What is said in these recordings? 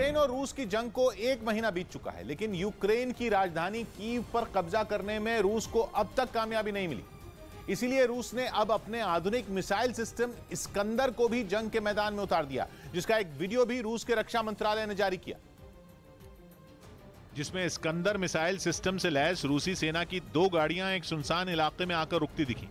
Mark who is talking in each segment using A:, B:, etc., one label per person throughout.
A: Ukraine और रूस की जंग को 1 महीना बीत चुका है, लेकिन यूक्रेन की राजधानी कीव पर कब्जा करने में रूस को अब तक कामयाबी नहीं मिली। इसीलिए रूस ने अब अपने आधुनिक मिसाइल सिस्टम इस्कंदर को भी जंग के मैदान में उतार दिया, जिसका एक वीडियो भी रूस के रक्षा मंत्रालय ने जारी किया, जिसमें इस्कंदर मिसाइल सिस्टम से लैस रूसी सेना की 2 गाड़ियां एक सुनसान इलाके में आकर रुकती दिखी।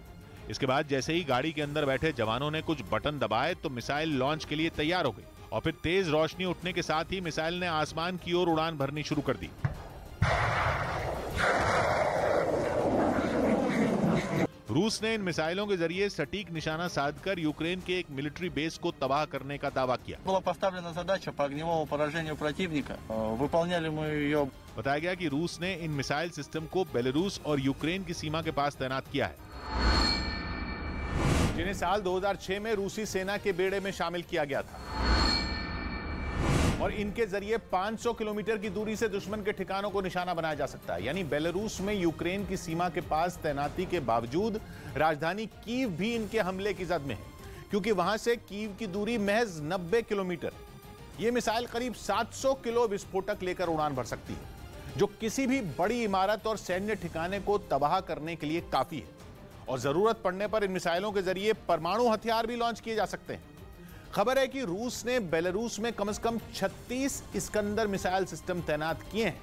A: इसके बाद जैसे ही गाड़ी के अंदर बैठे जवानों ने कुछ बटन दबाए तो मिसाइल लॉन्च के लिए तैयार हो गई और फिर तेज रोशनी उठने के साथ ही मिसाइल ने आसमान की ओर उड़ान भरनी शुरू कर दी। रूस ने इन मिसाइलों के जरिए सटीक निशाना साधकर यूक्रेन के एक मिलिट्री बेस को तबाह करने का दावा किया। बताया गया कि रूस ने इन मिसाइल सिस्टम को बेलारूस और यूक्रेन की सीमा के पास तैनात किया है, जिन्हें साल 2006 में रूसी सेना के बेड़े में शामिल किया गया था और इनके जरिए 500 किलोमीटर की दूरी से दुश्मन के ठिकानों को निशाना बनाया जा सकता है। यानी बेलारूस में यूक्रेन की सीमा के पास तैनाती के बावजूद राजधानी कीव भी इनके हमले की जद में है, क्योंकि वहां से कीव की दूरी महज 90 किलोमीटर। यह मिसाइल करीब 700 किलो विस्फोटक लेकर उड़ान भर सकती है, जो किसी भी बड़ी इमारत और सैन्य ठिकाने को तबाह करने के लिए काफी है। और जरूरत पड़ने पर इन मिसाइलों के जरिए परमाणु हथियार भी लॉन्च किए जा सकते हैं। खबर है कि रूस ने बेलारूस में कम से कम 36 इस्कंदर मिसाइल सिस्टम तैनात किए हैं।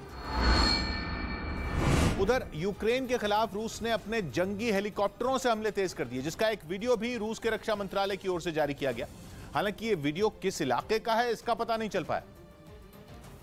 A: उधर यूक्रेन के खिलाफ रूस ने अपने जंगी हेलीकॉप्टरों से हमले तेज कर दिए, जिसका एक वीडियो भी रूस के रक्षा मंत्रालय की ओर से जारी किया गया। हालांकि यह वीडियो किस इलाके का है इसका पता नहीं चल पाया,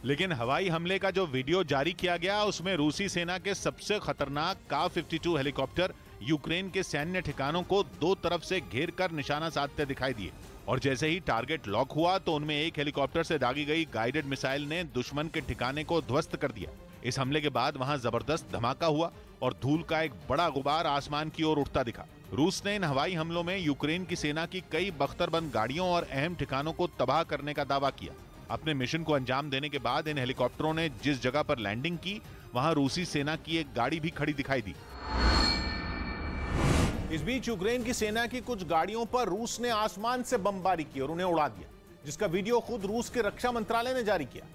A: लेकिन हवाई हमले का जो वीडियो जारी किया गया उसमें रूसी सेना के सबसे खतरनाक का-52 हेलीकॉप्टर यूक्रेन के सैन्य ठिकानों को 2 तरफ से घेर कर निशाना साधते दिखाई दिए और जैसे ही टारगेट लॉक हुआ तो उनमें एक हेलीकॉप्टर से दागी गई गाइडेड मिसाइल ने दुश्मन के ठिकाने को ध्वस्त कर दिया। इस हमले के बाद वहां जबरदस्त धमाका हुआ और धूल का एक बड़ा गुबार आसमान की ओर उठता दिखा। रूस ने इन हवाई हमलों में यूक्रेन की सेना की कई बख्तरबंद गाड़ियों और अहम ठिकानों को तबाह करने का दावा किया। अपने मिशन को अंजाम देने के बाद इन हेलीकॉप्टरों ने जिस जगह पर लैंडिंग की वहां रूसी सेना की एक गाड़ी भी खड़ी दिखाई दी। इस बीच यूक्रेन की सेना की कुछ गाड़ियों पर रूस ने आसमान से बमबारी की और उन्हें उड़ा दिया, जिसका वीडियो खुद रूस के रक्षा मंत्रालय ने जारी किया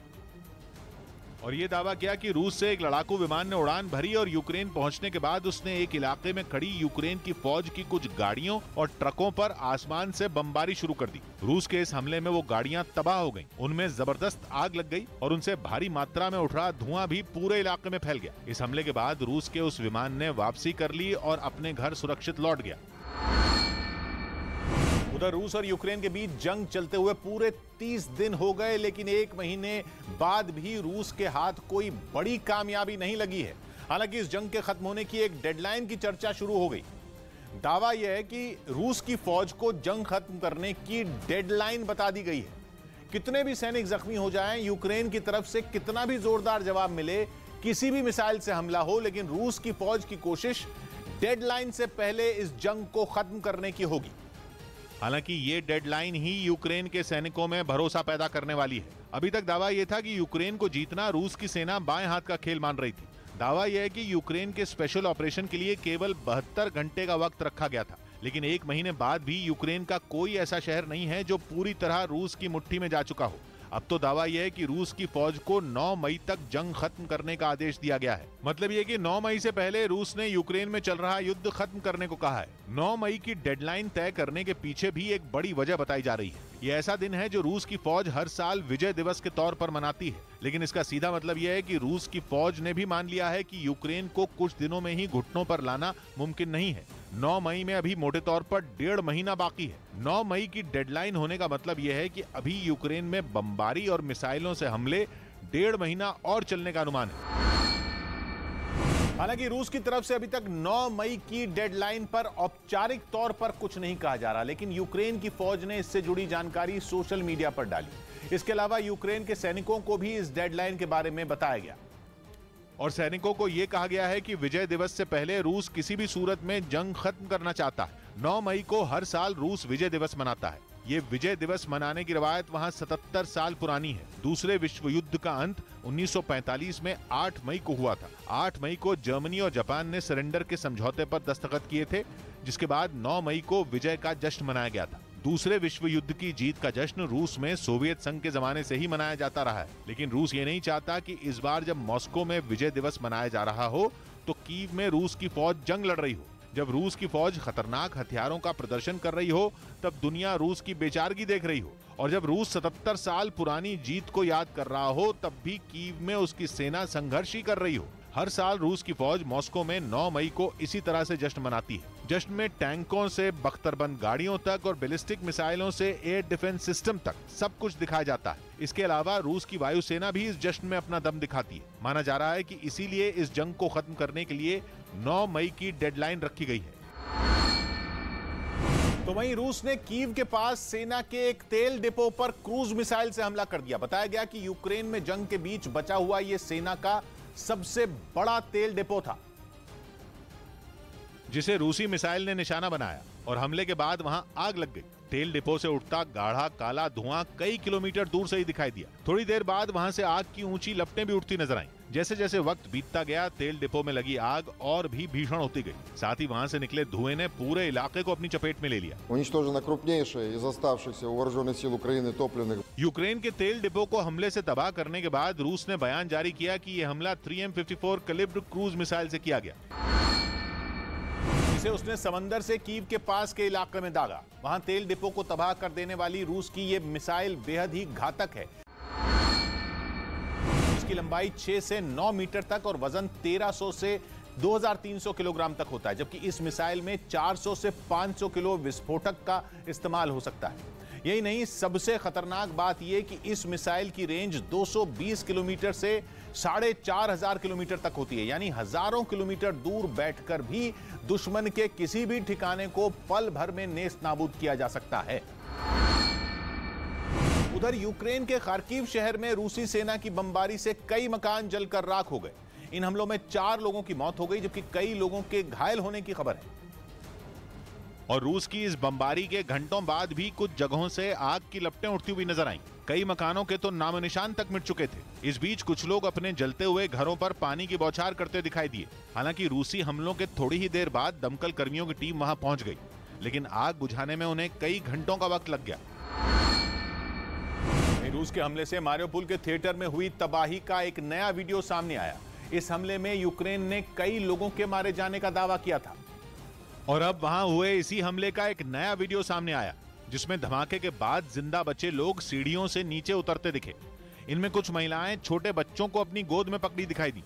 A: और यह दावा किया कि रूस से एक लड़ाकू विमान ने उड़ान भरी और यूक्रेन पहुंचने के बाद उसने एक इलाके में खड़ी यूक्रेन की फौज की कुछ गाड़ियों और ट्रकों पर आसमान से बमबारी शुरू कर दी। रूस के इस हमले में वो गाड़ियां तबाह हो गईं, उनमें जबरदस्त आग लग गई और उनसे भारी मात्रा में उठ रहा धुआं भी पूरे इलाके में फैल गया। इस हमले के बाद रूस के उस विमान ने वापसी कर ली और अपने घर सुरक्षित लौट गया। उधर रूस और यूक्रेन के बीच जंग चलते हुए पूरे 30 दिन हो गए, लेकिन 1 महीने बाद भी रूस के हाथ कोई बड़ी कामयाबी नहीं लगी है। हालांकि इस जंग के खत्म होने की एक डेडलाइन की चर्चा शुरू हो गई। दावा यह है कि रूस की फौज को जंग खत्म करने की डेडलाइन बता दी गई है। कितने भी सैनिक जख्मी हो जाएं, यूक्रेन की तरफ से कितना भी जोरदार जवाब मिले, किसी भी मिसाइल से हमला हो, लेकिन रूस की फौज की कोशिश डेडलाइन से पहले इस जंग को खत्म करने की होगी। हालांकि ये डेडलाइन ही यूक्रेन के सैनिकों में भरोसा पैदा करने वाली है। अभी तक दावा यह था कि यूक्रेन को जीतना रूस की सेना बाएं हाथ का खेल मान रही थी। दावा यह है कि यूक्रेन के स्पेशल ऑपरेशन के लिए केवल 72 घंटे का वक्त रखा गया था, लेकिन 1 महीने बाद भी यूक्रेन का कोई ऐसा शहर नहीं है जो पूरी तरह रूस की मुट्ठी में जा चुका हो। अब तो दावा यह है कि रूस की फौज को 9 मई तक जंग खत्म करने का आदेश दिया गया है। मतलब यह कि 9 मई से पहले रूस ने यूक्रेन में चल रहा युद्ध खत्म करने को कहा है। 9 मई की डेडलाइन तय करने के पीछे भी एक बड़ी वजह बताई जा रही है। यह ऐसा दिन है जो रूस की फौज हर साल विजय दिवस के तौर पर मनाती है, लेकिन इसका सीधा मतलब यह है कि रूस की फौज ने भी मान लिया है कि यूक्रेन को कुछ दिनों में ही घुटनों पर लाना मुमकिन नहीं है। 9 मई में अभी मोटे तौर पर 1.5 महीना बाकी है। 9 मई की डेडलाइन होने का मतलब यह है कि अभी यूक्रेन में बमबारी और मिसाइलों से हमले 1.5 महीना और चलने का अनुमान है। हालांकि रूस की तरफ से अभी तक 9 मई की डेडलाइन पर औपचारिक तौर पर कुछ नहीं कहा जा रहा, लेकिन यूक्रेन की फौज ने इससे जुड़ी जानकारी सोशल मीडिया पर डाली। इसके अलावा यूक्रेन के सैनिकों को भी इस डेडलाइन के बारे में बताया गया और सैनिकों को यह कहा गया है कि विजय दिवस से पहले रूस किसी भी सूरत में जंग खत्म करना चाहता है। 9 मई को हर साल रूस विजय दिवस मनाता है। ये विजय दिवस मनाने की रवायत वहां 77 साल पुरानी है। दूसरे विश्व युद्ध का अंत 1945 में 8 मई को हुआ था। 8 मई को जर्मनी और जापान ने सरेंडर के समझौते पर दस्तखत किए थे, जिसके बाद 9 मई को विजय का जश्न मनाया गया था। दूसरे विश्व युद्ध की जीत का जश्न रूस में सोवियत संघ के जमाने से ही मनाया जाता रहा है, लेकिन रूस ये नहीं चाहता कि इस बार जब मॉस्को में विजय दिवस मनाया जा रहा हो तो कीव में रूस की फौज जंग लड़ रही हो। जब रूस की फौज खतरनाक हथियारों का प्रदर्शन कर रही हो तब दुनिया रूस की बेचारगी देख रही हो, और जब रूस 77 साल पुरानी जीत को याद कर रहा हो तब भी कीव में उसकी सेना संघर्ष ही कर रही हो। हर साल रूस की फौज मॉस्को में 9 मई को इसी तरह से जश्न मनाती है। जश्न में टैंकों से बख्तरबंद गाड़ियों तक और बैलिस्टिक मिसाइलों से एयर डिफेंस सिस्टम तक सब कुछ दिखाया जाता है। इसके अलावा रूस की वायुसेना भी इस जश्न में अपना दम दिखाती है। माना जा रहा है कि इसीलिए इस जंग को खत्म करने के लिए 9 मई की डेडलाइन रखी गई है। तो वहीं रूस ने कीव के पास सेना के एक तेल डिपो पर क्रूज मिसाइल से हमला कर दिया। बताया गया कि यूक्रेन में जंग के बीच बचा हुआ यह सेना का सबसे बड़ा तेल डिपो था, जिसे रूसी मिसाइल ने निशाना बनाया और हमले के बाद वहां आग लग गई। तेल डिपो से उठता गाढ़ा काला धुआं कई किलोमीटर दूर से ही दिखाई दिया। थोड़ी देर बाद वहां से आग की ऊंची लपटें भी उठती नजर आईं। जैसे जैसे वक्त बीतता गया तेल डिपो में लगी आग और भी भीषण होती गई। साथ ही वहां से निकले धुएं ने पूरे इलाके को अपनी चपेट में ले लिया। यूक्रेन के तेल डिपो को हमले से तबाह करने के बाद रूस ने बयान जारी किया कि यह हमला 3M54 कैलिब्र क्रूज मिसाइल से किया गया, जिसे उसने समंदर से कीव के पास के इलाके में दागा। वहां तेल डिपो को तबाह कर देने वाली रूस की यह मिसाइल बेहद ही घातक है। इसकी लंबाई 6 से 9 मीटर तक और वजन 1300 से 2300 किलोग्राम तक होता है, जबकि इस मिसाइल में 400 से 500 किलो विस्फोटक का इस्तेमाल हो सकता है। यही नहीं, सबसे खतरनाक बात यह कि इस मिसाइल की रेंज 220 किलोमीटर से 4500 किलोमीटर तक होती है, यानी हजारों किलोमीटर दूर बैठकर भी दुश्मन के किसी भी ठिकाने को पल भर में नेस्त नाबूद किया जा सकता है। उधर यूक्रेन के खार्किव शहर में रूसी सेना की बमबारी से कई मकान जलकर राख हो गए। इन हमलों में 4 लोगों की मौत हो गई, जबकि कई लोगों के घायल होने की खबर है। और रूस की इस बमबारी के घंटों बाद भी कुछ जगहों से आग की लपटें उठती हुई नजर आईं। कई मकानों के तो नामो निशान तक मिट चुके थे। इस बीच कुछ लोग अपने जलते हुए घरों पर पानी की बौछार करते दिखाई दिए। हालांकि रूसी हमलों के थोड़ी ही देर बाद दमकल कर्मियों की टीम वहां पहुंच गई, लेकिन आग बुझाने में उन्हें कई घंटों का वक्त लग गया। रूस के हमले से मारियोपोल के थिएटर में हुई तबाही का एक नया वीडियो सामने आया। इस हमले में यूक्रेन ने कई लोगों के मारे जाने का दावा किया था, और अब वहां हुए इसी हमले का एक नया वीडियो सामने आया, जिसमें धमाके के बाद जिंदा बचे लोग सीढ़ियों से नीचे उतरते दिखे। इनमें कुछ महिलाएं छोटे बच्चों को अपनी गोद में पकड़ी दिखाई दी।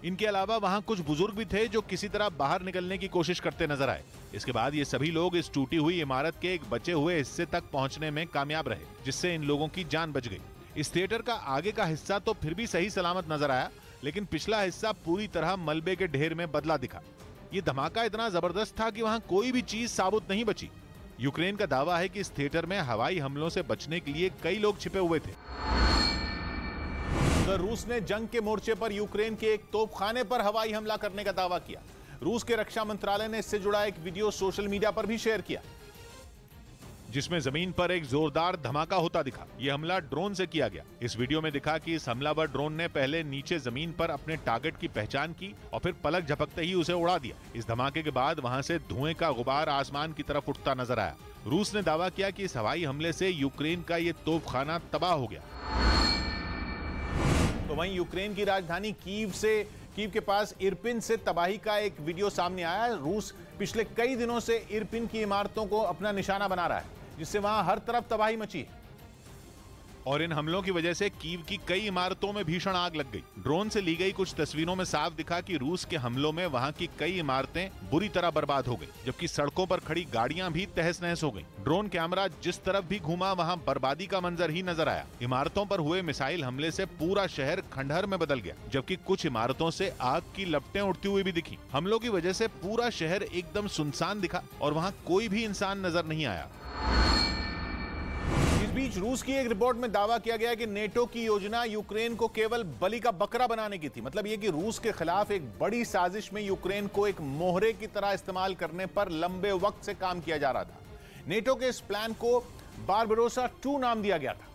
A: इनके अलावा वहां कुछ बुजुर्ग भी थे जो किसी तरह बाहर निकलने की कोशिश करते नजर आए। इसके बाद ये सभी लोग इस टूटी हुई इमारत के एक बचे हुए हिस्से तक पहुंचने में कामयाब रहे, जिससे इन लोगों की जान बच गई। इस थिएटर का आगे का हिस्सा तो फिर भी सही सलामत नजर आया, लेकिन पिछला हिस्सा पूरी तरह मलबे के ढेर में बदला दिखा। ये धमाका इतना जबरदस्त था कि वहां कोई भी चीज साबुत नहीं बची। यूक्रेन का दावा है कि इस थिएटर में हवाई हमलों से बचने के लिए कई लोग छिपे हुए थे। तो रूस ने जंग के मोर्चे पर यूक्रेन के एक तोपखाने पर हवाई हमला करने का दावा किया। रूस के रक्षा मंत्रालय ने इससे जुड़ा एक वीडियो सोशल मीडिया पर भी शेयर किया, जिसमें जमीन पर एक जोरदार धमाका होता दिखा। यह हमला ड्रोन से किया गया। इस वीडियो में दिखा कि इस हमलावर ड्रोन ने पहले नीचे जमीन पर अपने टारगेट की पहचान की और फिर पलक झपकते ही उसे उड़ा दिया। इस धमाके के बाद वहां से धुएं का गुबार आसमान की तरफ उठता नजर आया। रूस ने दावा किया कि इस हवाई हमले से यूक्रेन का ये तोपखाना तबाह हो गया। तो वहीं यूक्रेन की राजधानी कीव के पास इरपिन से तबाही का एक वीडियो सामने आया। रूस पिछले कई दिनों से इरपिन की इमारतों को अपना निशाना बना रहा है, जिससे वहां हर तरफ तबाही मची है। और इन हमलों की वजह से कीव की कई इमारतों में भीषण आग लग गई। ड्रोन से ली गई कुछ तस्वीरों में साफ दिखा कि रूस के हमलों में वहां की कई इमारतें बुरी तरह बर्बाद हो गई, जबकि सड़कों पर खड़ी गाड़ियां भी तहस नहस हो गई। ड्रोन कैमरा जिस तरफ भी घूमा वहां बर्बादी का मंजर ही नजर आया। इमारतों पर हुए मिसाइल हमले से पूरा शहर खंडहर में बदल गया, जबकि कुछ इमारतों से आग की लपटें उठती हुई भी दिखी। हमलों की वजह से पूरा शहर एकदम सुनसान दिखा और वहां कोई भी इंसान नजर नहीं आया। इस बीच रूस की एक रिपोर्ट में दावा किया गया कि नेटो की योजना यूक्रेन को केवल बलि का बकरा बनाने की थी। मतलब यह कि रूस के खिलाफ एक बड़ी साजिश में यूक्रेन को एक मोहरे की तरह इस्तेमाल करने पर लंबे वक्त से काम किया जा रहा था। नेटो के इस प्लान को बारबरोसा 2 नाम दिया गया था,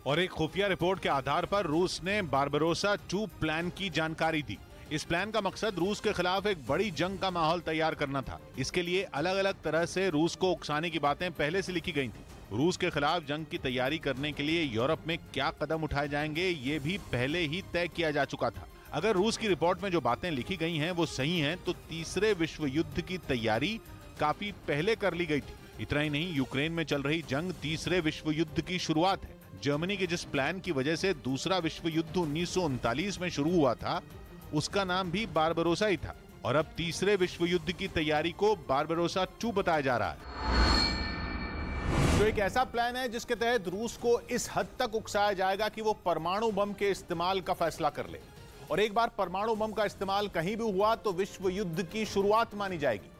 A: और एक खुफिया रिपोर्ट के आधार पर रूस ने बारबरोसा 2 प्लान की जानकारी दी। इस प्लान का मकसद रूस के खिलाफ एक बड़ी जंग का माहौल तैयार करना था। इसके लिए अलग अलग तरह से रूस को उकसाने की बातें पहले से लिखी गई थी। रूस के खिलाफ जंग की तैयारी करने के लिए यूरोप में क्या कदम उठाए जाएंगे ये भी पहले ही तय किया जा चुका था। अगर रूस की रिपोर्ट में जो बातें लिखी गई हैं वो सही हैं तो तीसरे विश्व युद्ध की तैयारी काफी पहले कर ली गई थी। इतना ही नहीं, यूक्रेन में चल रही जंग तीसरे विश्व युद्ध की शुरुआत है। जर्मनी के जिस प्लान की वजह से दूसरा विश्व युद्ध 1939 में शुरू हुआ था उसका नाम भी बारबरोसा ही था और अब तीसरे विश्व युद्ध की तैयारी को बारबरोसा 2 बताया जा रहा है। तो एक ऐसा प्लान है जिसके तहत रूस को इस हद तक उकसाया जाएगा कि वो परमाणु बम के इस्तेमाल का फैसला कर ले, और एक बार परमाणु बम का इस्तेमाल कहीं भी हुआ तो विश्व युद्ध की शुरुआत मानी जाएगी,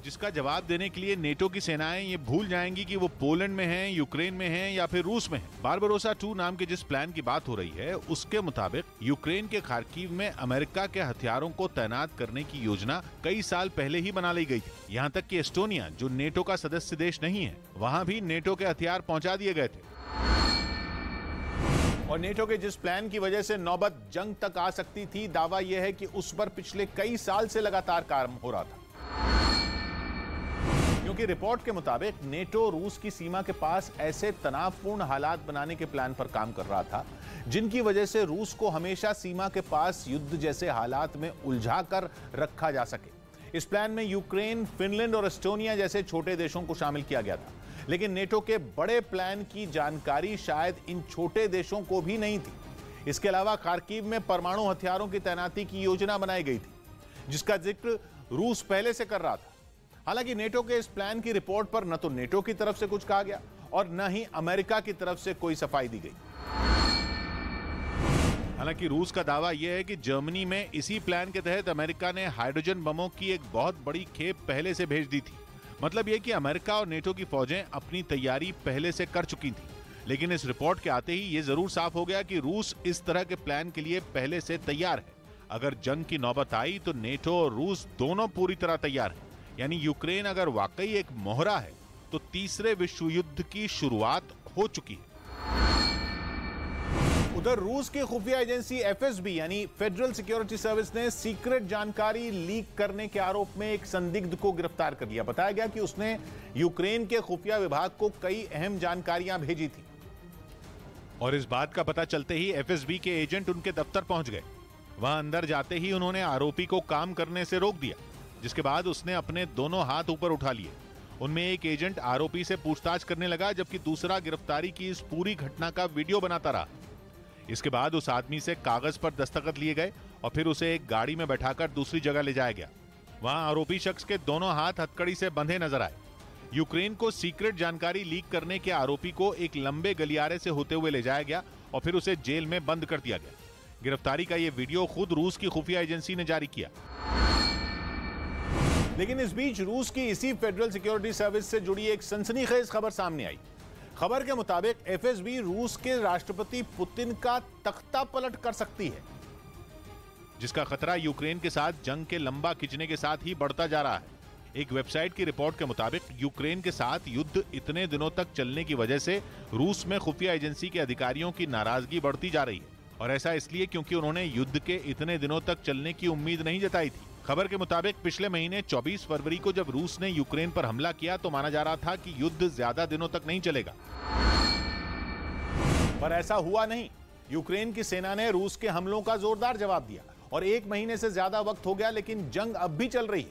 A: जिसका जवाब देने के लिए नेटो की सेनाएं ये भूल जाएंगी कि वो पोलैंड में हैं, यूक्रेन में हैं या फिर रूस में हैं। बारबरोसा 2 नाम के जिस प्लान की बात हो रही है उसके मुताबिक यूक्रेन के खार्किव में अमेरिका के हथियारों को तैनात करने की योजना कई साल पहले ही बना ली गई थी। यहाँ तक कि एस्टोनिया, जो नेटो का सदस्य देश नहीं है, वहाँ भी नेटो के हथियार पहुँचा दिए गए थे। और नेटो के जिस प्लान की वजह से नौबत जंग तक आ सकती थी, दावा यह है कि उस पर पिछले कई साल से लगातार काम हो रहा था, क्योंकि रिपोर्ट के मुताबिक नेटो रूस की सीमा के पास ऐसे तनावपूर्ण हालात बनाने के प्लान पर काम कर रहा था जिनकी वजह से रूस को हमेशा सीमा के पास युद्ध जैसे हालात में उलझा कर रखा जा सके। इस प्लान में यूक्रेन, फिनलैंड और एस्टोनिया जैसे छोटे देशों को शामिल किया गया था, लेकिन नेटो के बड़े प्लान की जानकारी शायद इन छोटे देशों को भी नहीं थी। इसके अलावा खार्किव में परमाणु हथियारों की तैनाती की योजना बनाई गई थी, जिसका जिक्र रूस पहले से कर रहा था। हालांकि नेटो के इस प्लान की रिपोर्ट पर न तो नेटो की तरफ से कुछ कहा गया और न ही अमेरिका की तरफ से कोई सफाई दी गई। हालांकि रूस का दावा यह है कि जर्मनी में इसी प्लान के तहत अमेरिका ने हाइड्रोजन बमों की एक बहुत बड़ी खेप पहले से भेज दी थी। मतलब यह कि अमेरिका और नेटो की फौजें अपनी तैयारी पहले से कर चुकी थी। लेकिन इस रिपोर्ट के आते ही यह जरूर साफ हो गया कि रूस इस तरह के प्लान के लिए पहले से तैयार है। अगर जंग की नौबत आई तो नेटो और रूस दोनों पूरी तरह तैयार है। यानी यूक्रेन अगर वाकई एक मोहरा है तो तीसरे विश्व युद्ध की शुरुआत हो चुकी है। उधर रूस की खुफिया एजेंसी एफएसबी यानी फेडरल सिक्योरिटी सर्विस ने सीक्रेट जानकारी लीक करने के आरोप में एक संदिग्ध को गिरफ्तार कर लिया। बताया गया कि उसने यूक्रेन के खुफिया विभाग को कई अहम जानकारियां भेजी थी और इस बात का पता चलते ही एफएसबी के एजेंट उनके दफ्तर पहुंच गए। वहां अंदर जाते ही उन्होंने आरोपी को काम करने से रोक दिया, जिसके बाद उसने अपने दोनों हाथ ऊपर उठा लिए। उनमें एक एजेंट आरोपी से पूछताछ करने लगा, जबकि दूसरा गिरफ्तारी की इस पूरी घटना का वीडियो बनाता रहा। इसके बाद उस आदमी से कागज पर दस्तखत लिए गए और फिर उसे एक गाड़ी में बैठाकर दूसरी जगह ले जाया गया। वहां आरोपी शख्स के दोनों हाथ हथकड़ी से बंधे नजर आए। यूक्रेन को सीक्रेट जानकारी लीक करने के आरोपी को एक लंबे गलियारे से होते हुए ले जाया गया और फिर उसे जेल में बंद कर दिया गया। गिरफ्तारी का यह वीडियो खुद रूस की खुफिया एजेंसी ने जारी किया। लेकिन इस बीच रूस की इसी फेडरल सिक्योरिटी सर्विस से जुड़ी एक सनसनीखेज खबर सामने आई। खबर के मुताबिक एफएसबी रूस के राष्ट्रपति पुतिन का तख्ता पलट कर सकती है, जिसका खतरा यूक्रेन के साथ जंग के लंबा खिंचने के साथ ही बढ़ता जा रहा है। एक वेबसाइट की रिपोर्ट के मुताबिक यूक्रेन के साथ युद्ध इतने दिनों तक चलने की वजह से रूस में खुफिया एजेंसी के अधिकारियों की नाराजगी बढ़ती जा रही है, और ऐसा इसलिए क्योंकि उन्होंने युद्ध के इतने दिनों तक चलने की उम्मीद नहीं जताई थी। खबर के मुताबिक पिछले महीने 24 फरवरी को जब रूस ने यूक्रेन पर हमला किया तो माना जा रहा था कि युद्ध ज्यादा दिनों तक नहीं चलेगा, पर ऐसा हुआ नहीं। यूक्रेन की सेना ने रूस के हमलों का जोरदार जवाब दिया और 1 महीने से ज्यादा वक्त हो गया, लेकिन जंग अब भी चल रही है।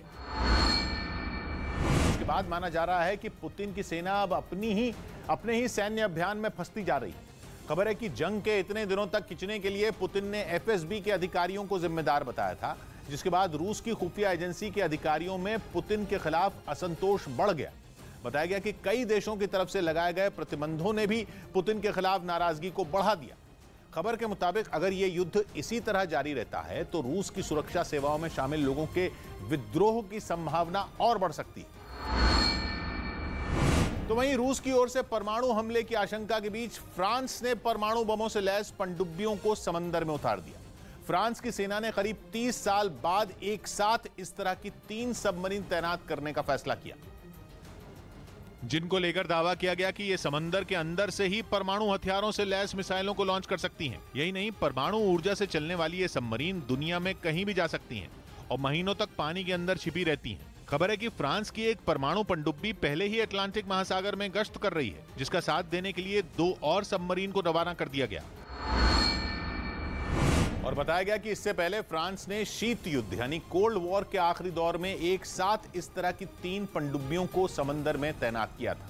A: इसके बाद माना जा रहा है कि पुतिन की सेना अब अपने ही सैन्य अभियान में फंसती जा रही है। खबर है कि जंग के इतने दिनों तक खिंचने के लिए पुतिन ने एफएसबी के अधिकारियों को जिम्मेदार बताया था, जिसके बाद रूस की खुफिया एजेंसी के अधिकारियों में पुतिन के खिलाफ असंतोष बढ़ गया। बताया गया कि कई देशों की तरफ से लगाए गए प्रतिबंधों ने भी पुतिन के खिलाफ नाराजगी को बढ़ा दिया। खबर के मुताबिक अगर यह युद्ध इसी तरह जारी रहता है तो रूस की सुरक्षा सेवाओं में शामिल लोगों के विद्रोह की संभावना और बढ़ सकती है। तो वहीं रूस की ओर से परमाणु हमले की आशंका के बीच फ्रांस ने परमाणु बमों से लैस पनडुब्बियों को समंदर में उतार दिया। फ्रांस की सेना ने करीब 30 साल बाद एक साथ इस तरह की 3 सबमरीन तैनात करने का फैसला किया। जिनको लेकर दावा किया गया कि ये समंदर के अंदर से ही परमाणु हथियारों से लैस मिसाइलों को लॉन्च कर सकती हैं। यही नहीं, परमाणु ऊर्जा से चलने वाली ये सबमरीन दुनिया में कहीं भी जा सकती हैं और महीनों तक पानी के अंदर छिपी रहती हैं। खबर है कि फ्रांस की एक परमाणु पनडुब्बी पहले ही अटलांटिक महासागर में गश्त कर रही है, जिसका साथ देने के लिए 2 और सबमरीन को रवाना कर दिया गया। और बताया गया कि इससे पहले फ्रांस ने शीत युद्ध यानी कोल्ड वॉर के आखिरी दौर में एक साथ इस तरह की 3 पनडुब्बियों को समंदर में तैनात किया था,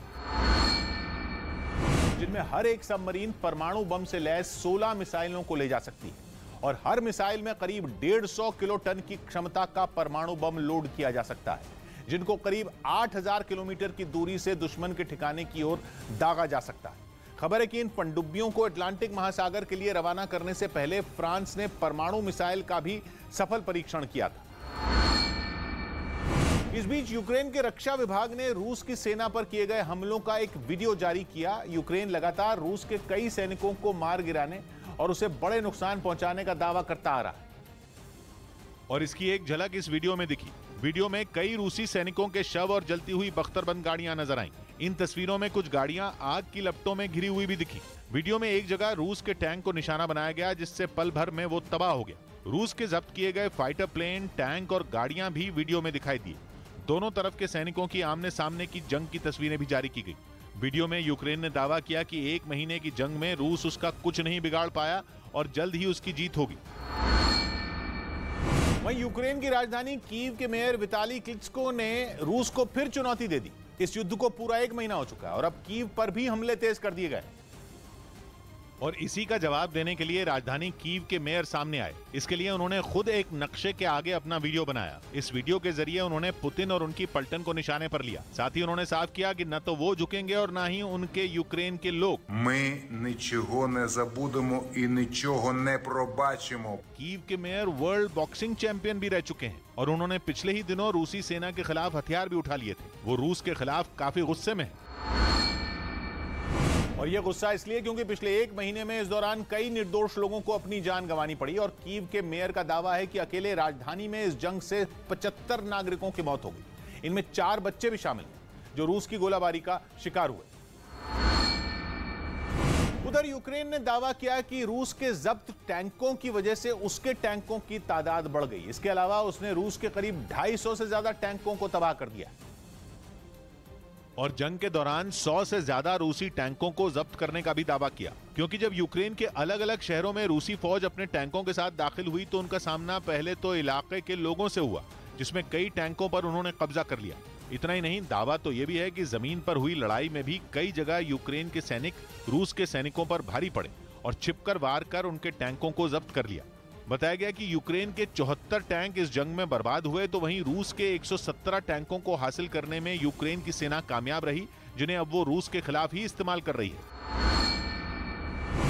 A: जिनमें हर एक सबमरीन परमाणु बम से लैस 16 मिसाइलों को ले जा सकती है और हर मिसाइल में करीब 150 किलो टन की क्षमता का परमाणु बम लोड किया जा सकता है, जिनको करीब 8000 किलोमीटर की दूरी से दुश्मन के ठिकाने की ओर दागा जा सकता है। खबर है कि इन पनडुब्बियों को अटलांटिक महासागर के लिए रवाना करने से पहले फ्रांस ने परमाणु मिसाइल का भी सफल परीक्षण किया था। इस बीच यूक्रेन के रक्षा विभाग ने रूस की सेना पर किए गए हमलों का एक वीडियो जारी किया। यूक्रेन लगातार रूस के कई सैनिकों को मार गिराने और उसे बड़े नुकसान पहुंचाने का दावा करता आ रहा है और इसकी एक झलक इस वीडियो में दिखी। वीडियो में कई रूसी सैनिकों के शव और जलती हुई बख्तरबंद गाड़ियां नजर आईं। इन तस्वीरों में कुछ गाड़ियां आग की लपटों में घिरी हुई भी दिखी। वीडियो में एक जगह रूस के टैंक को निशाना बनाया गया, जिससे पल भर में वो तबाह हो गया। रूस के जब्त किए गए फाइटर प्लेन, टैंक और गाड़ियां भी वीडियो में दिखाई दी। दोनों तरफ के सैनिकों की आमने सामने की जंग की तस्वीरें भी जारी की गई। वीडियो में यूक्रेन ने दावा किया कि 1 महीने की जंग में रूस उसका कुछ नहीं बिगाड़ पाया और जल्द ही उसकी जीत होगी। वहीं यूक्रेन की राजधानी कीव के मेयर विताली क्लिचको ने रूस को फिर चुनौती दे दी। इस युद्ध को पूरा 1 महीना हो चुका है और अब कीव पर भी हमले तेज कर दिए गए और इसी का जवाब देने के लिए राजधानी कीव के मेयर सामने आए। इसके लिए उन्होंने खुद एक नक्शे के आगे अपना वीडियो बनाया। इस वीडियो के जरिए उन्होंने पुतिन और उनकी पलटन को निशाने पर लिया। साथ ही उन्होंने साफ किया कि न तो वो झुकेंगे और न ही उनके यूक्रेन के लोग।
B: Ми нічого не забудемо і нічого не пробачимо।
A: कीव के मेयर वर्ल्ड बॉक्सिंग चैंपियन भी रह चुके हैं और उन्होंने पिछले ही दिनों रूसी सेना के खिलाफ हथियार भी उठा लिए थे। वो रूस के खिलाफ काफी गुस्से में है और यह गुस्सा इसलिए क्योंकि पिछले 1 महीने में इस दौरान कई निर्दोष लोगों को अपनी जान गंवानी पड़ी और कीव के मेयर का दावा है कि अकेले राजधानी में इस जंग से 75 नागरिकों की मौत हो गई। इनमें 4 बच्चे भी शामिल हैं जो रूस की गोलाबारी का शिकार हुए। उधर यूक्रेन ने दावा किया कि रूस के जब्त टैंकों की वजह से उसके टैंकों की तादाद बढ़ गई। इसके अलावा उसने रूस के करीब 250 से ज्यादा टैंकों को तबाह कर दिया और जंग के दौरान 100 से ज्यादा रूसी टैंकों को जब्त करने का भी दावा किया। क्योंकि जब यूक्रेन के अलग अलग शहरों में रूसी फौज अपने टैंकों के साथ दाखिल हुई तो उनका सामना पहले तो इलाके के लोगों से हुआ, जिसमें कई टैंकों पर उन्होंने कब्जा कर लिया। इतना ही नहीं, दावा तो यह भी है कि जमीन पर हुई लड़ाई में भी कई जगह यूक्रेन के सैनिक रूस के सैनिकों पर भारी पड़े और छिपकर वार कर उनके टैंकों को जब्त कर लिया। बताया गया कि यूक्रेन के 74 टैंक इस जंग में बर्बाद हुए तो वहीं रूस के 117 टैंकों को हासिल करने में यूक्रेन की सेना कामयाब रही, जिन्हें अब वो रूस के खिलाफ ही इस्तेमाल कर रही है।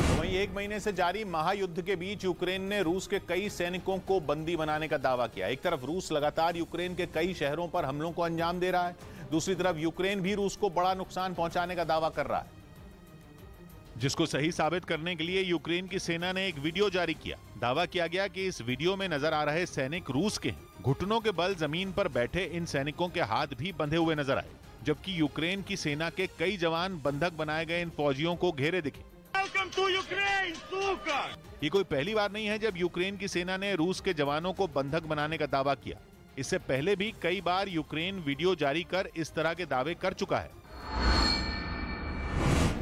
A: तो वहीं 1 महीने से जारी महायुद्ध के बीच यूक्रेन ने रूस के कई सैनिकों को बंदी बनाने का दावा किया। एक तरफ रूस लगातार यूक्रेन के कई शहरों पर हमलों को अंजाम दे रहा है, दूसरी तरफ यूक्रेन भी रूस को बड़ा नुकसान पहुंचाने का दावा कर रहा है, जिसको सही साबित करने के लिए यूक्रेन की सेना ने एक वीडियो जारी किया। दावा किया गया कि इस वीडियो में नजर आ रहे सैनिक रूस के हैं। घुटनों के बल जमीन पर बैठे इन सैनिकों के हाथ भी बंधे हुए नजर आए, जबकि यूक्रेन की सेना के कई जवान बंधक बनाए गए इन फौजियों को घेरे दिखे। ये कोई पहली बार नहीं है जब यूक्रेन की सेना ने रूस के जवानों को बंधक बनाने का दावा किया। इससे पहले भी कई बार यूक्रेन वीडियो जारी कर इस तरह के दावे कर चुका है।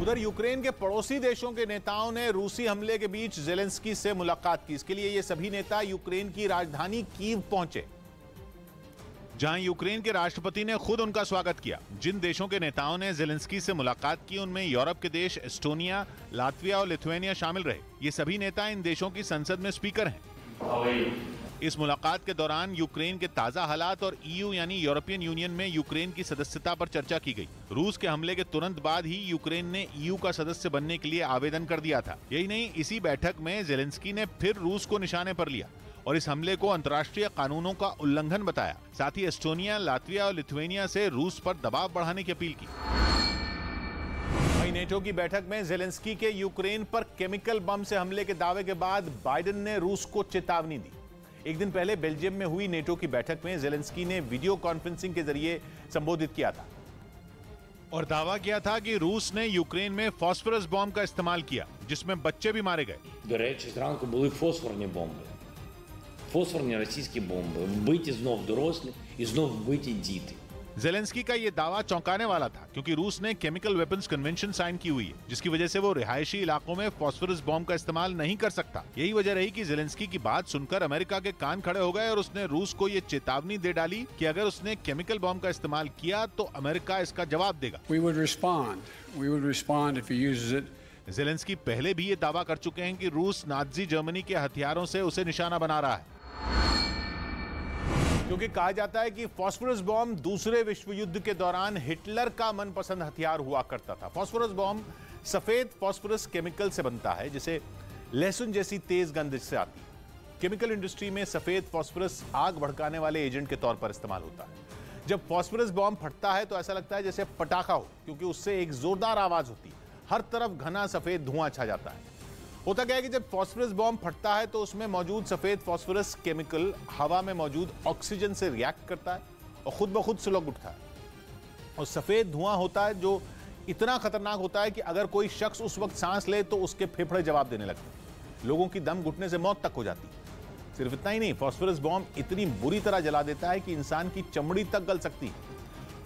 A: उधर यूक्रेन के पड़ोसी देशों के नेताओं ने रूसी हमले के बीच ज़ेलेंस्की से मुलाकात की। इसके लिए ये सभी नेता यूक्रेन की राजधानी कीव पहुंचे, जहां यूक्रेन के राष्ट्रपति ने खुद उनका स्वागत किया। जिन देशों के नेताओं ने ज़ेलेंस्की से मुलाकात की उनमें यूरोप के देश एस्टोनिया, लातविया और लिथुआनिया शामिल रहे। ये सभी नेता इन देशों की संसद में स्पीकर हैं। इस मुलाकात के दौरान यूक्रेन के ताजा हालात और ईयू यानी यूरोपियन यूनियन में यूक्रेन की सदस्यता पर चर्चा की गई। रूस के हमले के तुरंत बाद ही यूक्रेन ने ईयू का सदस्य बनने के लिए आवेदन कर दिया था। यही नहीं, इसी बैठक में ज़ेलेंस्की ने फिर रूस को निशाने पर लिया और इस हमले को अंतर्राष्ट्रीय कानूनों का उल्लंघन बताया। साथ ही एस्टोनिया, लातविया और लिथुआनिया से रूस पर दबाव बढ़ाने की अपील की। वहीं नेटो की बैठक में ज़ेलेंस्की के यूक्रेन पर केमिकल बम से हमले के दावे के बाद बाइडेन ने रूस को चेतावनी दी। एक दिन पहले बेल्जियम में हुई नेटो की बैठक में ज़ेलेंस्की ने वीडियो कॉन्फ्रेंसिंग के जरिए संबोधित किया था। और दावा किया था कि रूस ने यूक्रेन में फॉस्फरस बॉम्ब का इस्तेमाल किया, जिसमें बच्चे भी मारे गए।
C: До речі, зранку були фосфорні бомби. Фосфорні російські бомби. Вбиті знов дорослі і знов вбиті діти.
A: जेलेंस्की का यह दावा चौंकाने वाला था, क्योंकि रूस ने केमिकल वेपन्स कन्वेंशन साइन की हुई है, जिसकी वजह से वो रिहायशी इलाकों में फॉस्फरस बॉम्ब का इस्तेमाल नहीं कर सकता। यही वजह रही कि जेलेंस्की की बात सुनकर अमेरिका के कान खड़े हो गए और उसने रूस को ये चेतावनी दे डाली कि अगर उसने केमिकल बॉम्ब का इस्तेमाल किया तो अमेरिका इसका जवाब देगा।
D: We would respond if he uses it.
A: Zelensky पहले भी ये दावा कर चुके हैं कि रूस नाजी जर्मनी के हथियारों से उसे निशाना बना रहा है, क्योंकि कहा जाता है कि फॉस्फरस बॉम्ब दूसरे विश्व युद्ध के दौरान हिटलर का मनपसंद हथियार हुआ करता था। फॉस्फरस बॉम्ब सफेद फॉस्फरस केमिकल से बनता है, जिसे लहसुन जैसी तेज गंध से आती है। केमिकल इंडस्ट्री में सफेद फॉस्फरस आग भड़काने वाले एजेंट के तौर पर इस्तेमाल होता है। जब फॉस्फरस बॉम्ब फटता है तो ऐसा लगता है जैसे पटाखा हो, क्योंकि उससे एक जोरदार आवाज होती है, हर तरफ घना सफेद धुआं छा जाता है। होता क्या है कि जब फॉस्फरस बॉम्ब फटता है तो उसमें मौजूद सफेद फॉस्फरस केमिकल हवा में मौजूद ऑक्सीजन से रिएक्ट करता है और खुद ब खुद सुलग उठता है, और सफेद धुआं होता है जो इतना खतरनाक होता है कि अगर कोई शख्स उस वक्त सांस ले तो उसके फेफड़े जवाब देने लगते हैं, लोगों की दम घुटने से मौत तक हो जाती है। सिर्फ इतना ही नहीं, फॉस्फरस बॉम्ब इतनी बुरी तरह जला देता है कि इंसान की चमड़ी तक गल सकती है।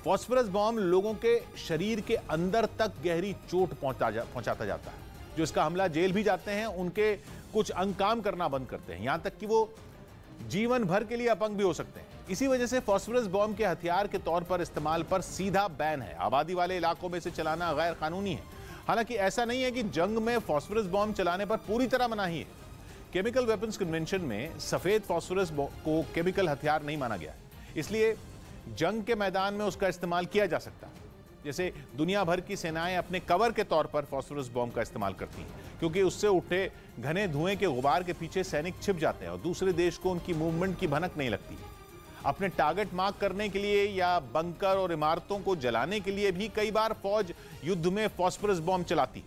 A: फॉस्फरस बॉम्ब लोगों के शरीर के अंदर तक गहरी चोट पहुंचाता जाता है। जो इसका हमला जेल भी जाते हैं, उनके कुछ अंग काम करना बंद करते हैं, यहां तक कि वो जीवन भर के लिए अपंग भी हो सकते हैं। इसी वजह से फॉस्फरस बॉम्ब के हथियार के तौर पर इस्तेमाल पर सीधा बैन है। आबादी वाले इलाकों में से चलाना गैर कानूनी है। हालांकि ऐसा नहीं है कि जंग में फॉस्फरस बॉम्ब चलाने पर पूरी तरह मनाही है। केमिकल वेपन्स कन्वेंशन में सफेद फॉस्फरस को केमिकल हथियार नहीं माना गया है, इसलिए जंग के मैदान में उसका इस्तेमाल किया जा सकता है। जैसे दुनिया भर की सेनाएं अपने कवर के तौर पर फॉस्फरस बॉम्ब का इस्तेमाल करती हैं, क्योंकि उससे उठे घने धुएं के गुबार के पीछे सैनिक छिप जाते हैं और दूसरे देश को उनकी मूवमेंट की भनक नहीं लगती। अपने टारगेट मार्क करने के लिए या बंकर और इमारतों को जलाने के लिए भी कई बार फौज युद्ध में फॉस्फरस बॉम्ब चलाती।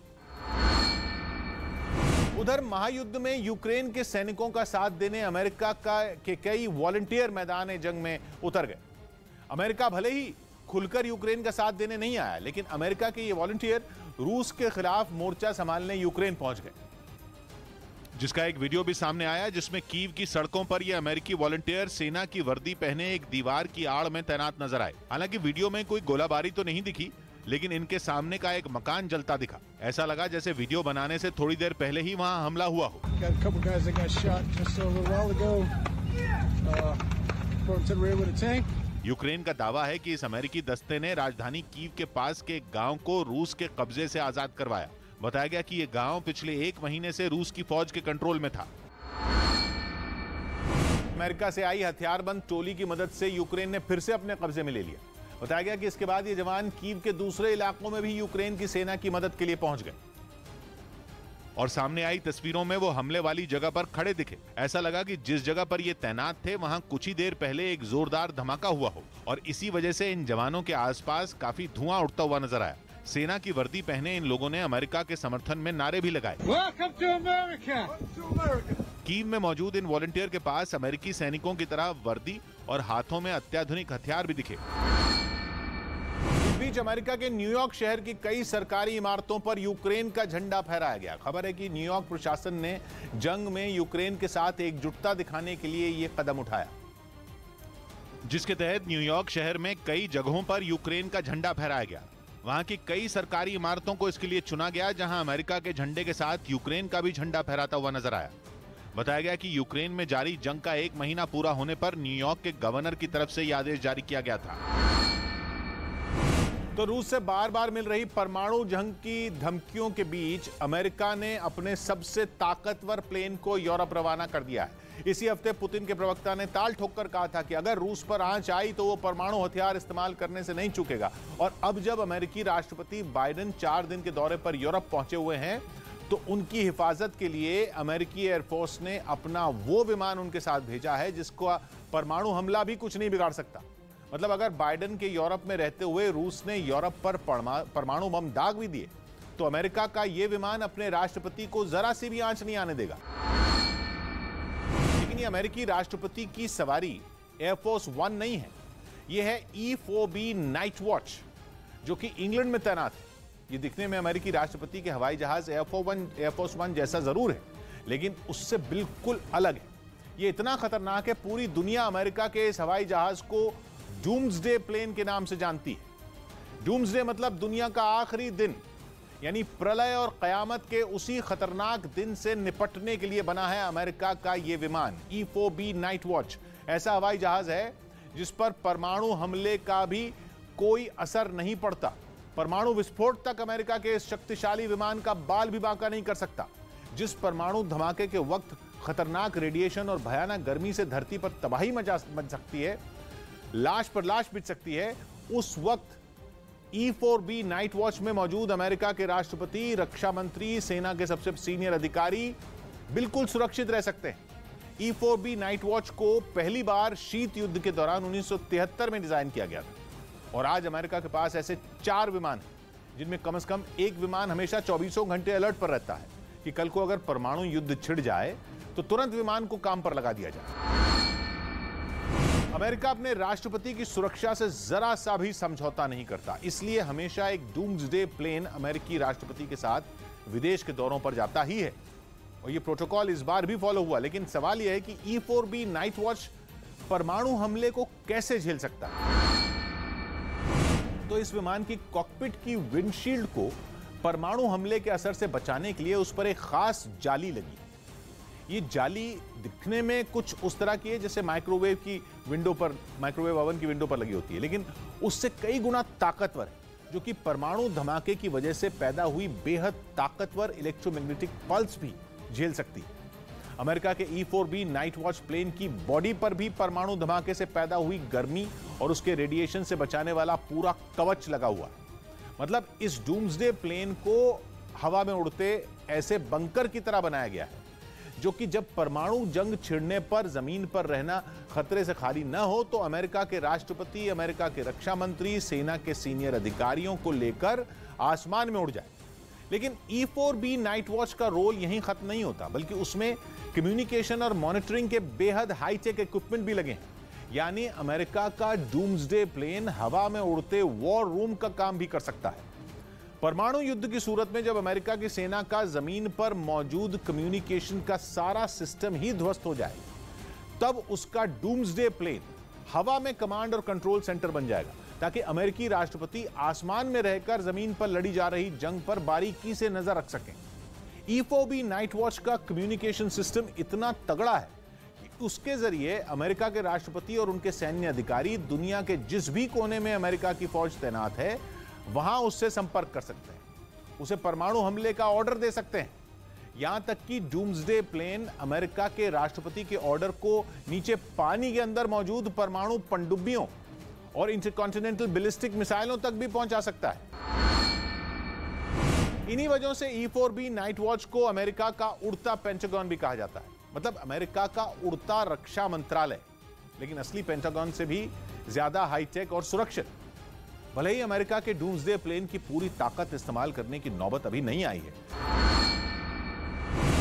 A: उधर महायुद्ध में यूक्रेन के सैनिकों का साथ देने अमेरिका के कई वॉलंटियर मैदान जंग में उतर गए। अमेरिका भले ही खुलकर यूक्रेन का साथ देने नहीं आया, लेकिन अमेरिका के ये वॉलंटियर रूस के खिलाफ मोर्चा संभालने यूक्रेन पहुंच गए, जिसका एक वीडियो भी सामने आया, जिसमें कीव की सड़कों पर ये अमेरिकी वॉलंटियर सेना की वर्दी पहने एक दीवार की आड़ में तैनात नजर आए। हालांकि वीडियो में कोई गोलाबारी तो नहीं दिखी, लेकिन इनके सामने का एक मकान जलता दिखा। ऐसा लगा जैसे वीडियो बनाने से थोड़ी देर पहले ही वहां हमला हुआ हो। यूक्रेन का दावा है कि इस अमेरिकी दस्ते ने राजधानी कीव के पास के गांव को रूस के कब्जे से आजाद करवाया। बताया गया कि यह गांव पिछले 1 महीने से रूस की फौज के कंट्रोल में था। अमेरिका से आई हथियारबंद टोली की मदद से यूक्रेन ने फिर से अपने कब्जे में ले लिया। बताया गया कि इसके बाद ये जवान कीव के दूसरे इलाकों में भी यूक्रेन की सेना की मदद के लिए पहुंच गए, और सामने आई तस्वीरों में वो हमले वाली जगह पर खड़े दिखे। ऐसा लगा कि जिस जगह पर ये तैनात थे वहां कुछ ही देर पहले एक जोरदार धमाका हुआ हो, और इसी वजह से इन जवानों के आसपास काफी धुआं उठता हुआ नजर आया। सेना की वर्दी पहने इन लोगों ने अमेरिका के समर्थन में नारे भी लगाए। कीव में मौजूद इन वॉलंटियर के पास अमेरिकी सैनिकों की तरह वर्दी और हाथों में अत्याधुनिक हथियार भी दिखे। इस बीच अमेरिका के न्यूयॉर्क शहर की कई सरकारी इमारतों पर यूक्रेन का झंडा फहराया गया। खबर है कि न्यूयॉर्क प्रशासन ने जंग में यूक्रेन के साथ एकजुटता दिखाने के लिए यह कदम उठाया, जिसके तहत न्यूयॉर्क शहर में कई जगहों पर यूक्रेन का झंडा फहराया गया। वहां की कई सरकारी इमारतों को इसके लिए चुना गया, जहां अमेरिका के झंडे के साथ यूक्रेन का भी झंडा फहराता हुआ नजर आया। बताया गया कि यूक्रेन में जारी जंग का 1 महीना पूरा होने पर न्यूयॉर्क के गवर्नर की तरफ से यह आदेश जारी किया गया था। तो रूस से बार बार मिल रही परमाणु जंग की धमकियों के बीच अमेरिका ने अपने सबसे ताकतवर प्लेन को यूरोप रवाना कर दिया है। इसी हफ्ते पुतिन के प्रवक्ता ने ताल ठोककर कहा था कि अगर रूस पर आंच आई तो वो परमाणु हथियार इस्तेमाल करने से नहीं चूकेगा। और अब जब अमेरिकी राष्ट्रपति बाइडेन 4 दिन के दौरे पर यूरोप पहुंचे हुए हैं, तो उनकी हिफाजत के लिए अमेरिकी एयरफोर्स ने अपना वो विमान उनके साथ भेजा है जिसको परमाणु हमला भी कुछ नहीं बिगाड़ सकता। मतलब अगर बाइडेन के यूरोप में रहते हुए रूस ने यूरोप पर परमाणु बम दाग भी दिए, तो अमेरिका का यह विमान अपने राष्ट्रपति को जरा सी भी आंच नहीं आने देगा। लेकिन ये अमेरिकी राष्ट्रपति की सवारी एयरफोर्स 1 नहीं है, यह है E-4B नाइट वॉच, जो कि इंग्लैंड में तैनात है। ये दिखने में अमेरिकी राष्ट्रपति के हवाई जहाज एयरफोर्स वन जैसा जरूर है, लेकिन उससे बिल्कुल अलग है। ये इतना खतरनाक है, पूरी दुनिया अमेरिका के इस हवाई जहाज को डूम्सडे प्लेन के नाम से जानती है। डूम्सडे मतलब दुनिया का आखिरी दिन, यानी प्रलय और कयामत के उसी खतरनाक दिन से निपटने के लिए बना है अमेरिका का यह विमान E-4B नाइट वॉच। ऐसा हवाई जहाज है जिस पर परमाणु हमले का भी कोई असर नहीं पड़ता। परमाणु विस्फोट तक अमेरिका के इस शक्तिशाली विमान का बाल भी बांका नहीं कर सकता। जिस परमाणु धमाके के वक्त खतरनाक रेडिएशन और भयानक गर्मी से धरती पर तबाही मच सकती है, लाश पर लाश बिछ सकती है, उस वक्त E-4B नाइट वॉच में मौजूद अमेरिका के राष्ट्रपति, रक्षा मंत्री, सेना के सबसे सीनियर अधिकारी बिल्कुल सुरक्षित रह सकते हैं। E-4B नाइट वॉच को पहली बार शीत युद्ध के दौरान 1973 में डिजाइन किया गया था और आज अमेरिका के पास ऐसे 4 विमान हैं जिनमें कम से कम एक विमान हमेशा 24 घंटे अलर्ट पर रहता है कि कल को अगर परमाणु युद्ध छिड़ जाए तो तुरंत विमान को काम पर लगा दिया जाए। अमेरिका अपने राष्ट्रपति की सुरक्षा से जरा सा भी समझौता नहीं करता, इसलिए हमेशा एक डूम्सडे प्लेन अमेरिकी राष्ट्रपति के साथ विदेश के दौरों पर जाता ही है और यह प्रोटोकॉल इस बार भी फॉलो हुआ। लेकिन सवाल यह है कि E-4B नाइट वॉच परमाणु हमले को कैसे झेल सकता है? तो इस विमान की कॉकपिट की विंडशील्ड को परमाणु हमले के असर से बचाने के लिए उस पर एक खास जाली लगी। ये जाली दिखने में कुछ उस तरह की है जैसे माइक्रोवेव ओवन की विंडो पर लगी होती है, लेकिन उससे कई गुना ताकतवर है, जो कि परमाणु धमाके की वजह से पैदा हुई बेहद ताकतवर इलेक्ट्रोमैग्नेटिक पल्स भी झेल सकती है। अमेरिका के E-4B नाइट वॉच प्लेन की बॉडी पर भी परमाणु धमाके से पैदा हुई गर्मी और उसके रेडिएशन से बचाने वाला पूरा कवच लगा हुआ है। मतलब इस डूम्सडे प्लेन को हवा में उड़ते ऐसे बंकर की तरह बनाया गया है, जो कि जब परमाणु जंग छिड़ने पर जमीन पर रहना खतरे से खाली न हो तो अमेरिका के राष्ट्रपति, अमेरिका के रक्षा मंत्री, सेना के सीनियर अधिकारियों को लेकर आसमान में उड़ जाए। लेकिन E-4B नाइट वॉच का रोल यहीं खत्म नहीं होता, बल्कि उसमें कम्युनिकेशन और मॉनिटरिंग के बेहद हाईटेक इक्विपमेंट भी लगे हैं। यानी अमेरिका का डूम्सडे प्लेन हवा में उड़ते वॉर रूम का काम भी कर सकता है। परमाणु युद्ध की सूरत में जब अमेरिका की सेना का जमीन पर मौजूद कम्युनिकेशन का सारा सिस्टम ही ध्वस्त हो जाए, तब उसका डूम्सडे प्लेन हवा में कमांड और कंट्रोल सेंटर बन जाएगा, ताकि अमेरिकी राष्ट्रपति आसमान में रहकर जमीन पर लड़ी जा रही जंग पर बारीकी से नजर रख सकें। E-4B नाइट वॉच का कम्युनिकेशन सिस्टम इतना तगड़ा है कि उसके जरिए अमेरिका के राष्ट्रपति और उनके सैन्य अधिकारी दुनिया के जिस भी कोने में अमेरिका की फौज तैनात है वहां उससे संपर्क कर सकते हैं, उसे परमाणु हमले का ऑर्डर दे सकते हैं। यहां तक कि डूम्सडे प्लेन अमेरिका के राष्ट्रपति के ऑर्डर को नीचे पानी के अंदर मौजूद परमाणु पनडुब्बियों और इंटरकॉन्टिनेंटल बैलिस्टिक मिसाइलों तक भी पहुंचा सकता है। इन्हीं वजहों से E-4B नाइट वॉच को अमेरिका का उड़ता पेंटागन भी कहा जाता है, मतलब अमेरिका का उड़ता रक्षा मंत्रालय, लेकिन असली पेंटागन से भी ज्यादा हाईटेक और सुरक्षित। भले ही अमेरिका के डूम्सडे प्लेन की पूरी ताकत इस्तेमाल करने की नौबत अभी नहीं आई है,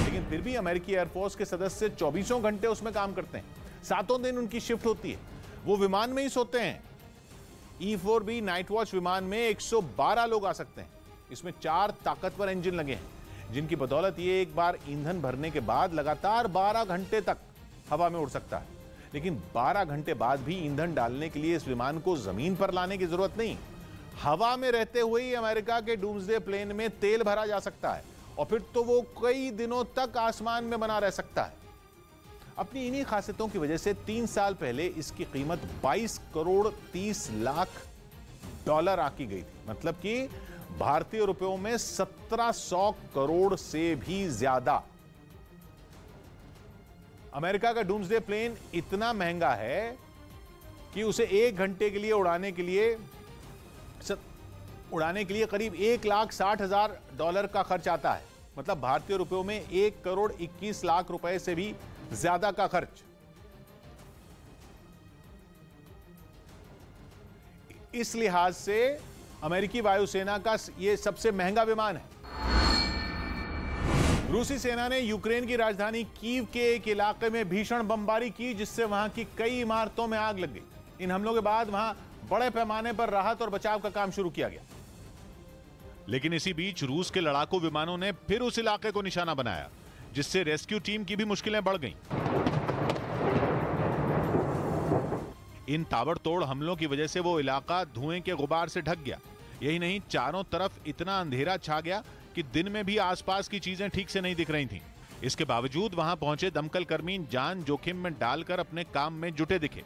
A: लेकिन फिर भी अमेरिकी एयरफोर्स के सदस्य 24 घंटे उसमें काम करते हैं। 7 दिन उनकी शिफ्ट होती है, वो विमान में ही सोते हैं। E-4B नाइट वॉच विमान में 112 लोग आ सकते हैं। इसमें 4 ताकतवर इंजन लगे हैं, जिनकी बदौलत ये एक बार ईंधन भरने के बाद लगातार 12 घंटे तक हवा में उड़ सकता है। लेकिन 12 घंटे बाद भी ईंधन डालने के लिए इस विमान को जमीन पर लाने की जरूरत नहीं। हवा में रहते हुए ही अमेरिका के डूम्सडे प्लेन में तेल भरा जा सकता है और फिर तो वो कई दिनों तक आसमान में बना रह सकता है। अपनी इन्हीं खासियतों की वजह से 3 साल पहले इसकी कीमत 22 करोड़ 30 लाख डॉलर आंकी गई थी, मतलब कि भारतीय रुपयों में 1700 करोड़ से भी ज्यादा। अमेरिका का डूम्सडे प्लेन इतना महंगा है कि उसे 1 घंटे के लिए उड़ाने के लिए करीब $1,60,000 का खर्च आता है, मतलब भारतीय रुपयों में 1 करोड़ 21 लाख रुपए से भी ज्यादा का खर्च। इस लिहाज से अमेरिकी वायुसेना का यह सबसे महंगा विमान है। रूसी सेना ने यूक्रेन की राजधानी कीव के एक इलाके में भीषण बमबारी की, जिससे वहां की कई इमारतों में आग लग गई। इन हमलों के बाद वहां बड़े पैमाने पर राहत और बचाव का काम शुरू किया गया। लेकिन इसी बीच रूस के लड़ाकू विमानों ने फिर उस इलाके को निशाना बनाया, जिससे रेस्क्यू टीम की भी मुश्किलें बढ़ गईं। इन ताबड़तोड़ हमलों की वजह से वो इलाका धुएं के गुबार से ढक गया। यही नहीं, चारों तरफ इतना अंधेरा छा गया कि दिन में भी आसपास की चीजें ठीक से नहीं दिख रही थीं। इसके बावजूद वहां पहुंचे दमकल कर्मी जान जोखिम में डालकर अपने काम में जुटे दिखे।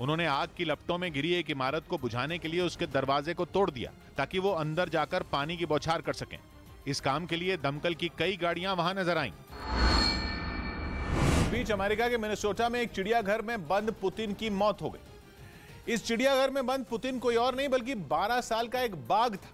A: उन्होंने आग की लपटों में घिरी एक इमारत को बुझाने के लिए उसके दरवाजे को तोड़ दिया ताकि वो अंदर जाकर पानी की बौछार कर सकें। इस काम के लिए दमकल की कई गाड़ियां वहां नजर आईं। इस बीच अमेरिका के मिनेसोटा में एक चिड़ियाघर में बंद पुतिन की मौत हो गई। इस चिड़ियाघर में बंद पुतिन कोई और नहीं बल्कि 12 साल का एक बाघ था,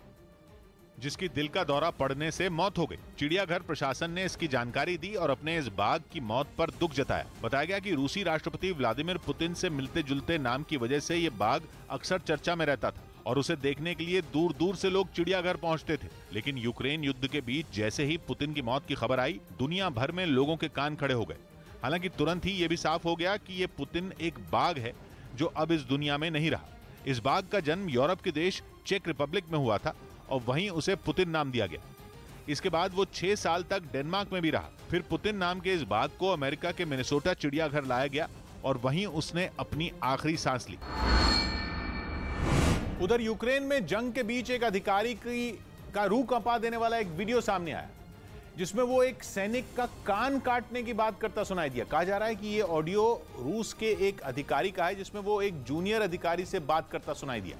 A: जिसकी दिल का दौरा पड़ने से मौत हो गई। चिड़ियाघर प्रशासन ने इसकी जानकारी दी और अपने इस बाघ की मौत पर दुख जताया। बताया गया कि रूसी राष्ट्रपति व्लादिमीर पुतिन से मिलते जुलते नाम की वजह से ये बाघ अक्सर चर्चा में रहता था और उसे देखने के लिए दूर दूर से लोग चिड़ियाघर पहुंचते थे। लेकिन यूक्रेन युद्ध के बीच जैसे ही पुतिन की मौत की खबर आई, दुनिया भर में लोगों के कान खड़े हो गए। हालांकि तुरंत ही ये भी साफ हो गया कि ये पुतिन एक बाघ है जो अब इस दुनिया में नहीं रहा। इस बाघ का जन्म यूरोप के देश चेक रिपब्लिक में हुआ था और वहीं उसे पुतिन नाम दिया गया। इसके बाद वो 6 साल तक डेनमार्क में भी रहा। फिर पुतिन नाम के इस बाघ को अमेरिका के मिनेसोटा चिड़ियाघर लाया गया और वहीं उसने अपनी आखिरी सांस ली। उधर यूक्रेन में जंग के बीच एक अधिकारी का रूह कंपा देने वाला एक वीडियो सामने आया, जिसमें वो एक सैनिक का कान काटने की बात करता सुनाई दिया। कहा जा रहा है कि ये ऑडियो रूस के एक अधिकारी का है, जिसमें वो एक जूनियर अधिकारी से बात करता सुनाई दिया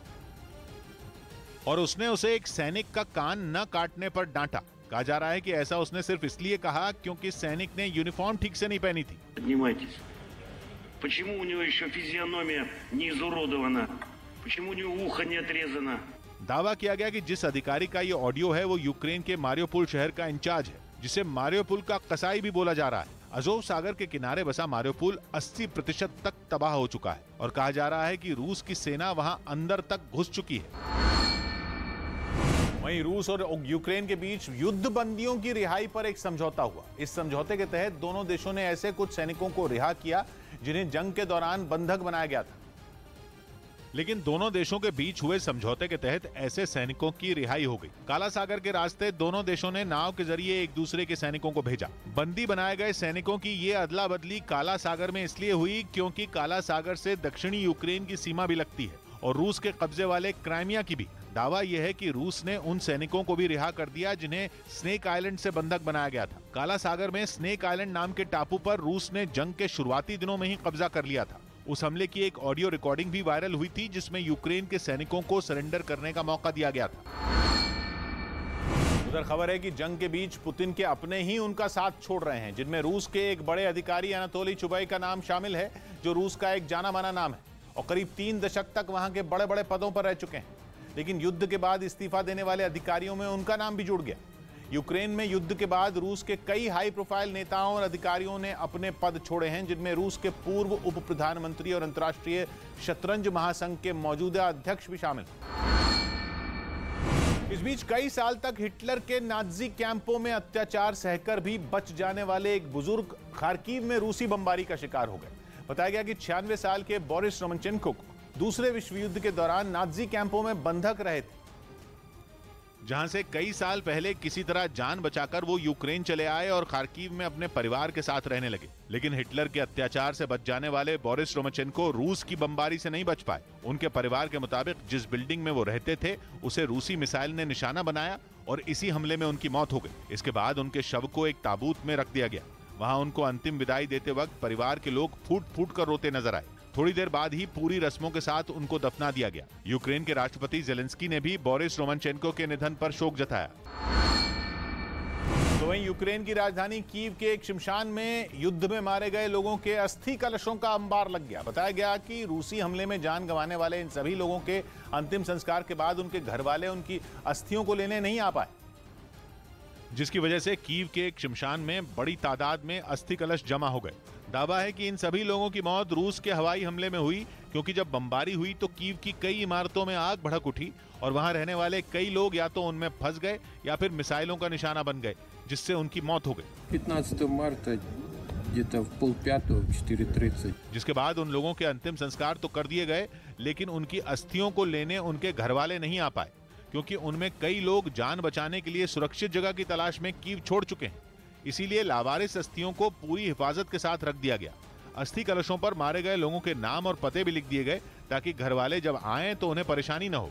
A: और उसने उसे एक सैनिक का कान न काटने पर डांटा। कहा जा रहा है कि ऐसा उसने सिर्फ इसलिए कहा क्योंकि सैनिक ने यूनिफॉर्म ठीक से नहीं पहनी थी। दावा किया गया कि जिस अधिकारी का ये ऑडियो है वो यूक्रेन के मारियोपोल शहर का इंचार्ज है, जिसे मारियोपोल का कसाई भी बोला जा रहा है। अज़ोव सागर के किनारे बसा मारियोपोल 80% तक तबाह हो चुका है और कहा जा रहा है कि रूस की सेना वहां अंदर तक घुस चुकी है। वहीं रूस और यूक्रेन के बीच युद्ध बंदियों की रिहाई पर एक समझौता हुआ। इस समझौते के तहत दोनों देशों ने ऐसे कुछ सैनिकों को रिहा किया जिन्हें जंग के दौरान बंधक बनाया गया था। लेकिन दोनों देशों के बीच हुए समझौते के तहत ऐसे सैनिकों की रिहाई हो गई। काला सागर के रास्ते दोनों देशों ने नाव के जरिए एक दूसरे के सैनिकों को भेजा। बंदी बनाए गए सैनिकों की ये अदला बदली काला सागर में इसलिए हुई क्योंकि काला सागर से दक्षिणी यूक्रेन की सीमा भी लगती है और रूस के कब्जे वाले क्राइमिया की भी। दावा यह है कि रूस ने उन सैनिकों को भी रिहा कर दिया जिन्हें स्नेक आइलैंड से बंधक बनाया गया था। काला सागर में स्नेक आइलैंड नाम के टापू पर रूस ने जंग के शुरुआती दिनों में ही कब्जा कर लिया था। उस हमले की एक ऑडियो रिकॉर्डिंग भी वायरल हुई थी जिसमें यूक्रेन के सैनिकों को सरेंडर करने का मौका दिया गया था। उधर खबर है कि जंग के बीच पुतिन के अपने ही उनका साथ छोड़ रहे हैं, जिनमें रूस के एक बड़े अधिकारी अनातोली चुबाई का नाम शामिल है, जो रूस का एक जाना माना नाम है और करीब 3 दशक तक वहां के बड़े बड़े पदों पर रह चुके हैं। लेकिन युद्ध के बाद इस्तीफा देने वाले अधिकारियों में उनका नाम भी जुड़ गया। यूक्रेन में युद्ध के बाद रूस के कई हाई प्रोफाइल नेताओं और अधिकारियों ने अपने पद छोड़े हैं, जिनमें रूस के पूर्व उप प्रधानमंत्री और अंतर्राष्ट्रीय शतरंज महासंघ के मौजूदा अध्यक्ष भी शामिल। इस बीच कई साल तक हिटलर के नाजी कैंपों में अत्याचार सहकर भी बच जाने वाले एक बुजुर्ग खार्किव में रूसी बमबारी का शिकार हो गए। बताया गया कि 96 साल के बोरिस रोमनचेन्को को दूसरे विश्व युद्ध के दौरान नाजी कैंपों में बंधक रहे थे, जहां से कई साल पहले किसी तरह जान बचाकर वो यूक्रेन चले आए और खार्किव में अपने परिवार के साथ रहने लगे। लेकिन हिटलर के अत्याचार से बच जाने वाले बोरिस रोमनचेन्को रूस की बमबारी से नहीं बच पाए। उनके परिवार के मुताबिक जिस बिल्डिंग में वो रहते थे उसे रूसी मिसाइल ने निशाना बनाया और इसी हमले में उनकी मौत हो गई। इसके बाद उनके शव को एक ताबूत में रख दिया गया। वहां उनको अंतिम विदाई देते वक्त परिवार के लोग फूट फूट कर रोते नजर आए। थोड़ी देर बाद ही पूरी रस्मों के साथ उनको दफना दिया गया। यूक्रेन के राष्ट्रपति जेलेंस्की ने भी बोरिस रोमनचेन्को के निधन पर शोक जताया। तो वहीं यूक्रेन की राजधानी कीव के एक शमशान में युद्ध में मारे गए लोगों के अस्थि कलशों का अंबार लग गया। बताया गया कि रूसी हमले में जान गंवाने वाले इन सभी लोगों के अंतिम संस्कार के बाद उनके घर वाले उनकी अस्थियों को लेने नहीं आ पाए, जिसकी वजह से कीव के एक शमशान में बड़ी तादाद में अस्थि कलश जमा हो गए। दावा है कि इन सभी लोगों की मौत रूस के हवाई हमले में हुई, क्योंकि जब बमबारी हुई तो कीव की कई इमारतों में आग भड़क उठी और वहां रहने वाले कई लोग या तो उनमें फंस गए या फिर मिसाइलों का निशाना बन गए, जिससे उनकी मौत हो गई।
E: 15 марта
D: где-то в 4:30, в 4:30.
A: जिसके बाद उन लोगों के अंतिम संस्कार तो कर दिए गए, लेकिन उनकी अस्थियों को लेने उनके घर वाले नहीं आ पाए, क्योंकि उनमें कई लोग जान बचाने के लिए सुरक्षित जगह की तलाश में कीव छोड़ चुके हैं। इसीलिए लावारिस अस्थियों को पूरी हिफाजत के साथ रख दिया गया। अस्थि कलशों पर मारे गए लोगों के नाम और पते भी लिख दिए गए, ताकि घर वाले जब आएं तो उन्हें परेशानी न हो।